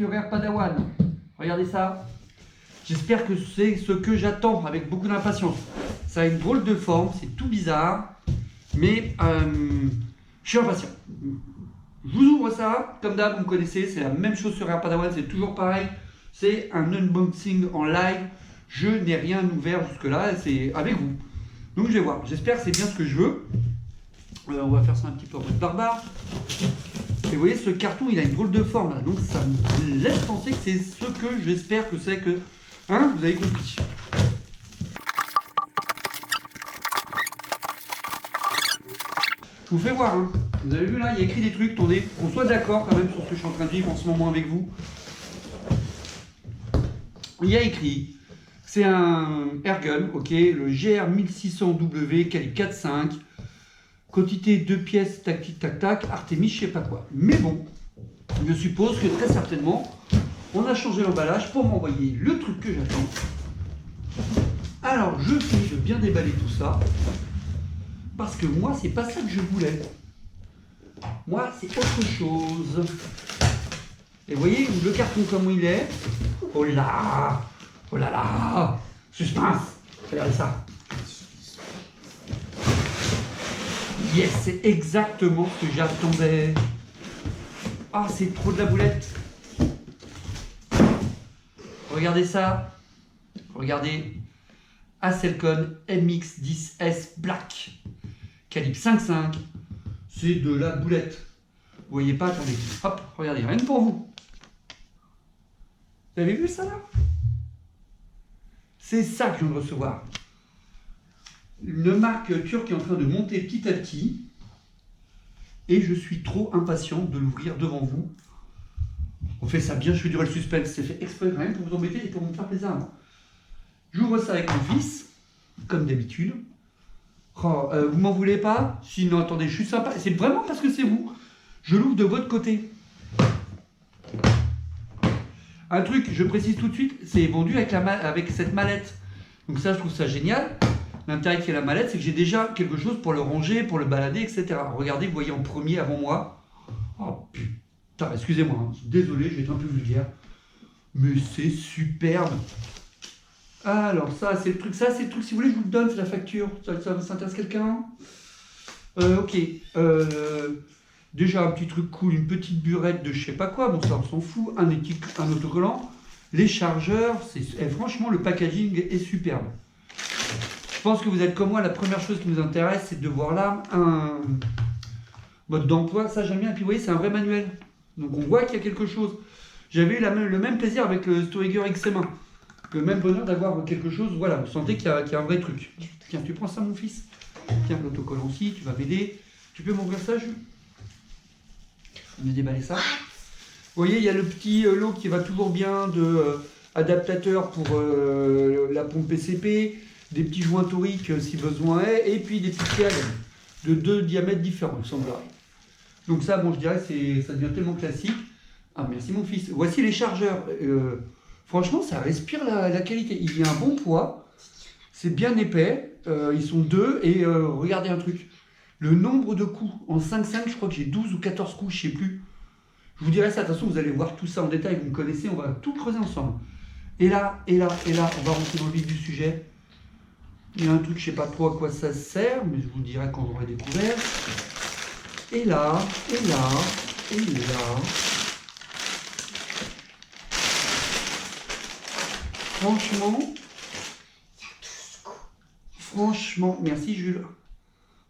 sur Air Padawan. Regardez ça. J'espère que c'est ce que j'attends avec beaucoup d'impatience. Ça a une drôle de forme, c'est tout bizarre. Mais je suis impatient. Je vous ouvre ça. Comme d'hab, vous me connaissez, c'est la même chose sur Air Padawan, c'est toujours pareil. C'est un unboxing en live. Je n'ai rien ouvert jusque-là, c'est avec vous. Donc je vais voir. J'espère que c'est bien ce que je veux. On va faire ça un petit peu en mode barbare. Et vous voyez, ce carton, il a une drôle de forme là. Donc ça me laisse penser que c'est ce que j'espère que c'est que... Hein, vous avez compris. Je vous fais voir. Hein. Vous avez vu là, il y a écrit des trucs. Attendez, qu'on soit d'accord quand même sur ce que je suis en train de vivre en ce moment avec vous. Il y a écrit, c'est un airgun, ok, le GR1600W, calibre 4.5, quantité 2 pièces, tac, tic, tac, tac, Artemis, je sais pas quoi. Mais bon, je suppose que très certainement, on a changé l'emballage pour m'envoyer le truc que j'attends. Alors, je finis de bien déballer tout ça, parce que moi, c'est pas ça que je voulais. Moi, c'est autre chose. Et vous voyez le carton comme il est. Oh là! Oh là là! Suspense! Regardez ça! Yes, c'est exactement ce que j'attendais. Ah, c'est trop de la boulette. Regardez ça. Regardez. Aselcon MX10S Black. Calibre 5.5. C'est de la boulette. Vous voyez pas? Attendez. Hop, regardez, rien que pour vous. Vous avez vu ça là? C'est ça que je viens de recevoir. Une marque turque est en train de monter petit à petit. Et je suis trop impatient de l'ouvrir devant vous. On fait ça bien, je fais durer le suspense. C'est fait exprès rien pour vous embêter et pour me faire plaisir à moi. J'ouvre ça avec mon fils, comme d'habitude. Oh, vous m'en voulez pas? Si, non, attendez, je suis sympa. C'est vraiment parce que c'est vous. Je l'ouvre de votre côté. Un truc, je précise tout de suite, c'est vendu avec cette mallette. Donc ça, je trouve ça génial. L'intérêt qui est la mallette, c'est que j'ai déjà quelque chose pour le ranger, pour le balader, etc. Regardez, vous voyez en premier avant moi. Oh putain, excusez-moi, hein. Désolé, je vais être un peu vulgaire. Mais c'est superbe. Alors ça, c'est le truc. Ça, c'est le truc, si vous voulez, je vous le donne, c'est la facture. Ça intéresse quelqu'un? Ok. Déjà un petit truc cool, une petite burette de je sais pas quoi, bon ça on s'en fout, un autocollant, les chargeurs, franchement le packaging est superbe. Je pense que vous êtes comme moi, la première chose qui nous intéresse c'est de voir là un mode d'emploi, ça j'aime bien, et puis vous voyez c'est un vrai manuel, donc on voit qu'il y a quelque chose. J'avais eu le même plaisir avec le Stoiger XM1, le même bonheur d'avoir quelque chose, voilà, vous sentez qu'il y a un vrai truc. Tiens, tu prends ça mon fils, tiens l'autocollant aussi, tu vas m'aider, tu peux m'ouvrir ça Jules? On a déballé ça. Vous voyez, il y a le petit lot qui va toujours bien de adaptateur pour la pompe PCP, des petits joints toriques si besoin est, et puis des petites cales de 2 diamètres différents, il semblerait. Donc ça, bon, je dirais, ça devient tellement classique. Ah, merci mon fils. Voici les chargeurs. Franchement, ça respire la qualité. Il y a un bon poids, c'est bien épais, ils sont 2, et regardez un truc. Le nombre de coups, en 5.5, je crois que j'ai 12 ou 14 coups, je ne sais plus. Je vous dirai ça, de toute façon, vous allez voir tout ça en détail, vous me connaissez, on va tout creuser ensemble. Et là, on va rentrer dans le vif du sujet. Il y a un truc, je ne sais pas trop à quoi ça sert, mais je vous dirai quand j'aurai découvert. Et là, et là, et là. Franchement, merci Jules.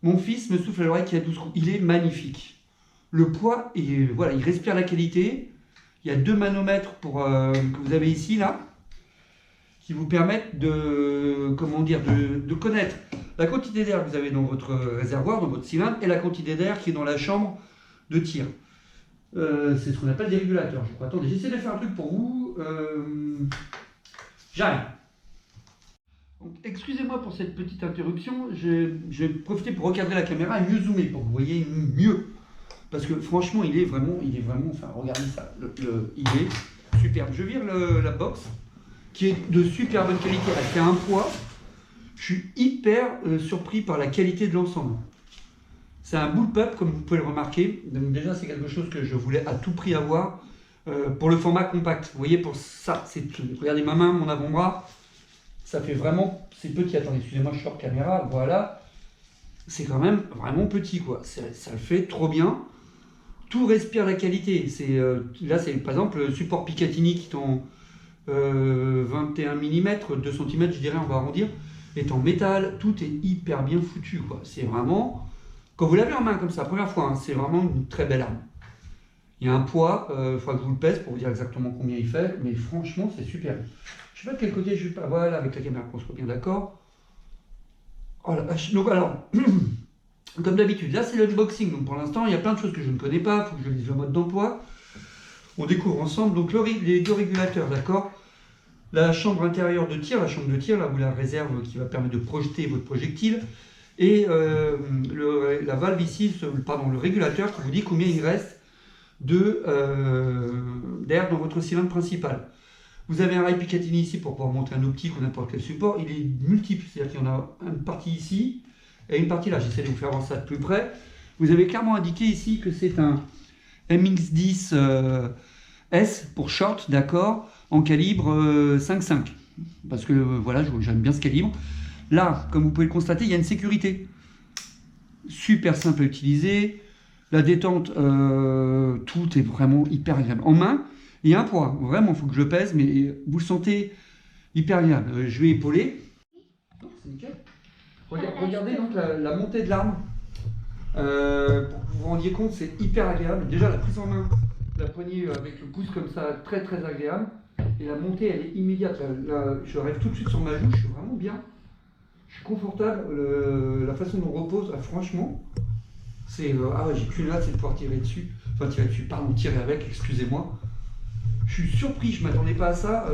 Mon fils me souffle à l'oreille qu'il y a 12 coups. Il est magnifique. Le poids, voilà, il respire la qualité. Il y a 2 manomètres que vous avez ici, là, qui vous permettent de connaître la quantité d'air que vous avez dans votre réservoir, dans votre cylindre, et la quantité d'air qui est dans la chambre de tir. C'est ce qu'on appelle des régulateurs, je crois. Attendez, j'essaie de faire un truc pour vous. J'arrive. Excusez-moi pour cette petite interruption, je vais profiter pour recadrer la caméra et mieux zoomer pour que vous voyez mieux. Parce que franchement, il est vraiment, enfin regardez ça, il est superbe. Je vire la box, qui est de super bonne qualité, elle fait un poids. Je suis hyper surpris par la qualité de l'ensemble. C'est un bullpup, comme vous pouvez le remarquer. Donc déjà, c'est quelque chose que je voulais à tout prix avoir. pour le format compact. Vous voyez, pour ça, c'est tout. Regardez ma main, mon avant-bras, ça fait vraiment, c'est petit. Attendez, excusez-moi, je sors caméra, voilà. C'est quand même vraiment petit, quoi. Ça le fait trop bien. Tout respire la qualité. Là, c'est par exemple le support Picatinny qui est en 21 mm, 2 cm, je dirais, on va arrondir, est en métal. Tout est hyper bien foutu, quoi. C'est vraiment, quand vous l'avez en main comme ça, première fois, hein, c'est vraiment une très belle arme. Il y a un poids, il faudra que je vous le pèse pour vous dire exactement combien il fait, mais franchement, c'est super. Je sais pas de quel côté je vais pas. Voilà, avec la caméra, qu'on soit bien d'accord. Oh la vache. Donc, alors, comme d'habitude, là, c'est l'unboxing. Donc, pour l'instant, il y a plein de choses que je ne connais pas. Il faut que je lise le mode d'emploi. On découvre ensemble donc les deux régulateurs, d'accord. La chambre intérieure de tir, là où la réserve qui va permettre de projeter votre projectile. Et la valve ici, le régulateur qui vous dit combien il reste d'air dans votre cylindre principal. Vous avez un rail Picatinny ici pour pouvoir monter un optique ou n'importe quel support. Il est multiple, c'est-à-dire qu'il y en a une partie ici et une partie là. J'essaie de vous faire voir ça de plus près. Vous avez clairement indiqué ici que c'est un MX10 S pour short, d'accord, en calibre 5.5. Parce que voilà, j'aime bien ce calibre. Là, comme vous pouvez le constater, il y a une sécurité. Super simple à utiliser. La détente, tout est vraiment hyper agréable. En main, il y a un poids, vraiment, il faut que je le pèse, mais vous le sentez hyper agréable. Je vais épauler. C'est nickel. Regardez donc la montée de l'arme. Pour que vous vous rendiez compte, c'est hyper agréable. Déjà, la prise en main, la poignée avec le pouce comme ça, très très agréable. Et la montée, elle est immédiate. Là, je rêve tout de suite sur ma joue, je suis vraiment bien. Je suis confortable. La façon dont on repose, franchement, c'est. Ah ouais, j'ai qu'une hâte, c'est de pouvoir tirer dessus. Enfin, tirer avec, excusez-moi. Je suis surpris, je ne m'attendais pas à ça.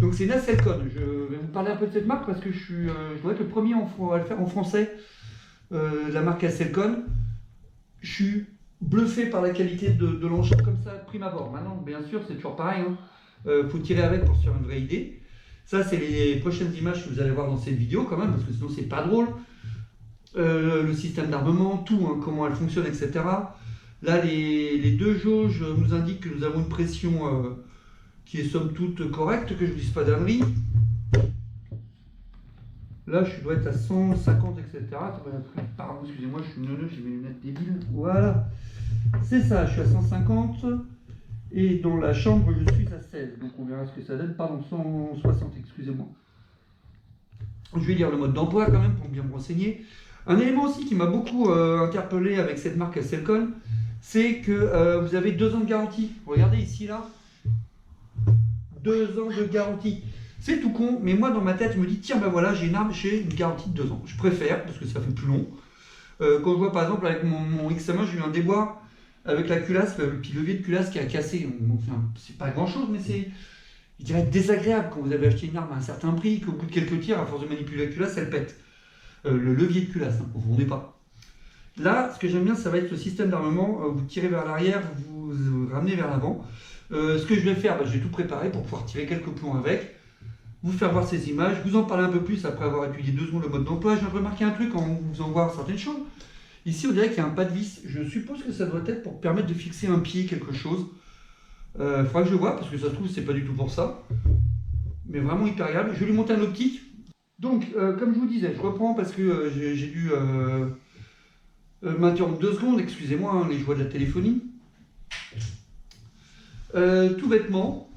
Donc c'est Naselcon. Je vais vous parler un peu de cette marque parce que je dois être le premier à le faire en français. La marque Naselcon. Je suis bluffé par la qualité de l'engin comme ça, de prime abord. Maintenant, bien sûr, c'est toujours pareil. Faut tirer avec pour se faire une vraie idée. Ça, c'est les prochaines images que vous allez voir dans cette vidéo quand même, parce que sinon, c'est pas drôle. Le système d'armement, tout, hein, comment elle fonctionne, etc. Là, les deux jauges nous indiquent que nous avons une pression qui est somme toute correcte, que je ne dise pas d'ânerie. Là, je dois être à 150, etc. Pardon, excusez-moi, je suis neuneux, j'ai mes lunettes débiles. Voilà, c'est ça, je suis à 150. Et dans la chambre, je suis à 16. Donc on verra ce que ça donne. Pardon, 160, excusez-moi. Je vais lire le mode d'emploi quand même pour bien me renseigner. Un élément aussi qui m'a beaucoup interpellé avec cette marque Naselcon, c'est que vous avez 2 ans de garantie. Regardez ici, là. 2 ans de garantie. C'est tout con, mais moi dans ma tête, je me dis, tiens, ben voilà, j'ai une arme, j'ai une garantie de 2 ans. Je préfère, parce que ça fait plus long. Quand je vois par exemple avec mon XM1, j'ai eu un déboire avec la culasse, le levier de culasse qui a cassé. Enfin, c'est pas grand chose, mais c'est, je dirais, désagréable quand vous avez acheté une arme à un certain prix, qu'au bout de quelques tirs, à force de manipuler la culasse, elle pète. Le levier de culasse, hein, vous ne vendez pas. Là, ce que j'aime bien, ça va être le système d'armement. Vous tirez vers l'arrière, vous ramenez vers l'avant. Ce que je vais faire, je vais tout préparer pour pouvoir tirer quelques plombs avec, vous faire voir ces images, vous en parler un peu plus après avoir étudié 2 secondes le mode d'emploi. Je viens de remarquer un truc en vous faisant voir certaines choses. Ici, on dirait qu'il y a un pas de vis. Je suppose que ça doit être pour permettre de fixer un pied, quelque chose. Il faudra que je vois, parce que ça se trouve, c'est pas du tout pour ça. Mais vraiment hyper agréable. Je vais lui monter un optique. Donc, comme je vous disais, je reprends parce que j'ai dû m'interrompre 2 secondes. Excusez-moi, hein, les joies de la téléphonie. Tout bêtement,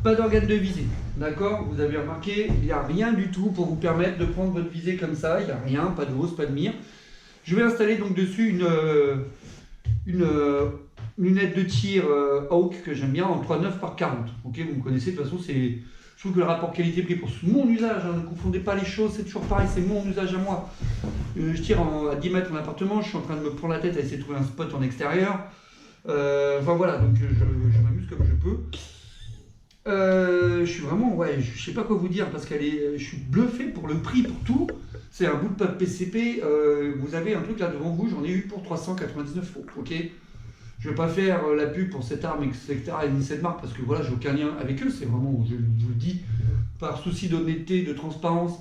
pas d'organe de visée. D'accord? Vous avez remarqué, il n'y a rien du tout pour vous permettre de prendre votre visée comme ça. Il n'y a rien, pas de hausse, pas de mire. Je vais installer donc dessus une lunette de tir Hawk que j'aime bien en 3,9 par 40. Ok, vous me connaissez, de toute façon, je trouve que le rapport qualité-prix pour mon usage, hein, ne confondez pas les choses, c'est toujours pareil, c'est mon usage à moi. Je tire à 10 mètres en appartement, je suis en train de me prendre la tête à essayer de trouver un spot en extérieur. Enfin voilà, donc je m'amuse comme je peux. Je suis vraiment, ouais, je sais pas quoi vous dire parce je suis bluffé pour le prix, pour tout. C'est un bout de pape PCP. Vous avez un truc là devant vous, j'en ai eu pour 399 €. Ok, je vais pas faire la pub pour cette arme, etc. ni cette marque parce que voilà, j'ai aucun lien avec eux. C'est vraiment, je vous le dis, par souci d'honnêteté, de transparence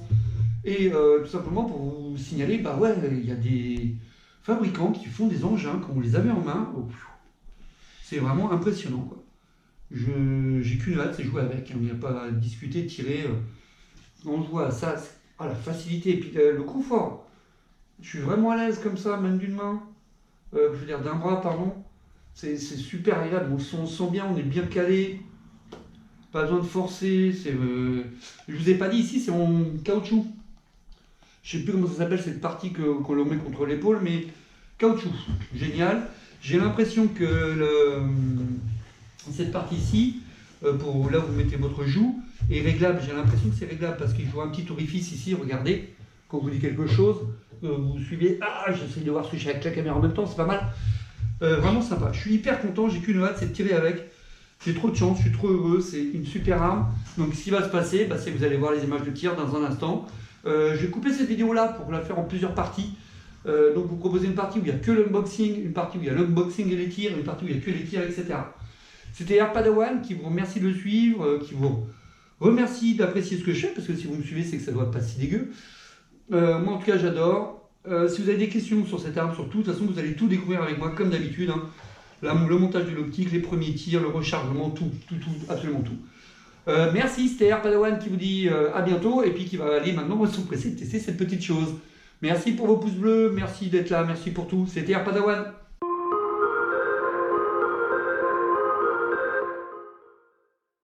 et tout simplement pour vous signaler, bah ouais, il y a des fabricants qui font des engins quand vous les avez en main. Oh, c'est vraiment impressionnant, quoi. J'ai qu'une hâte, c'est jouer avec, hein. Il n'y a pas à discuter, tirer. On joue à ça, la facilité, et puis le confort. Je suis vraiment à l'aise comme ça, même d'une main, je veux dire d'un bras, pardon. C'est super agréable, on se sent bien, on est bien calé. Pas besoin de forcer. Je vous ai pas dit, ici c'est en caoutchouc. Je sais plus comment ça s'appelle cette partie qu'on le met contre l'épaule, mais caoutchouc. Génial. J'ai l'impression que cette partie-ci, pour là où vous mettez votre joue, est réglable. J'ai l'impression que c'est réglable parce qu'il joue un petit orifice ici, regardez. Quand vous dit quelque chose, vous suivez. Ah, j'essaie de voir ce que j'ai avec la caméra en même temps, c'est pas mal. Vraiment sympa. Je suis hyper content, j'ai qu'une hâte, c'est de tirer avec. J'ai trop de chance, je suis trop heureux, c'est une super arme. Donc ce qui va se passer, c'est que vous allez voir les images de tir dans un instant. Je vais couper cette vidéo-là pour la faire en plusieurs parties. Donc vous proposez une partie où il n'y a que l'unboxing, une partie où il y a l'unboxing et les tirs, une partie où il n'y a que les tirs, etc. C'était Air Padawan qui vous remercie de le suivre, qui vous remercie d'apprécier ce que je fais, parce que si vous me suivez, c'est que ça ne doit pas si dégueu. Moi en tout cas, j'adore. Si vous avez des questions sur cette arme, sur tout, de toute façon, vous allez tout découvrir avec moi, comme d'habitude. Hein. Le montage de l'optique, les premiers tirs, le rechargement, tout, absolument tout. Merci, c'était Air Padawan qui vous dit à bientôt, et puis qui va aller maintenant s'empresser de tester cette petite chose. Merci pour vos pouces bleus, merci d'être là, merci pour tout. C'était Air Padawan.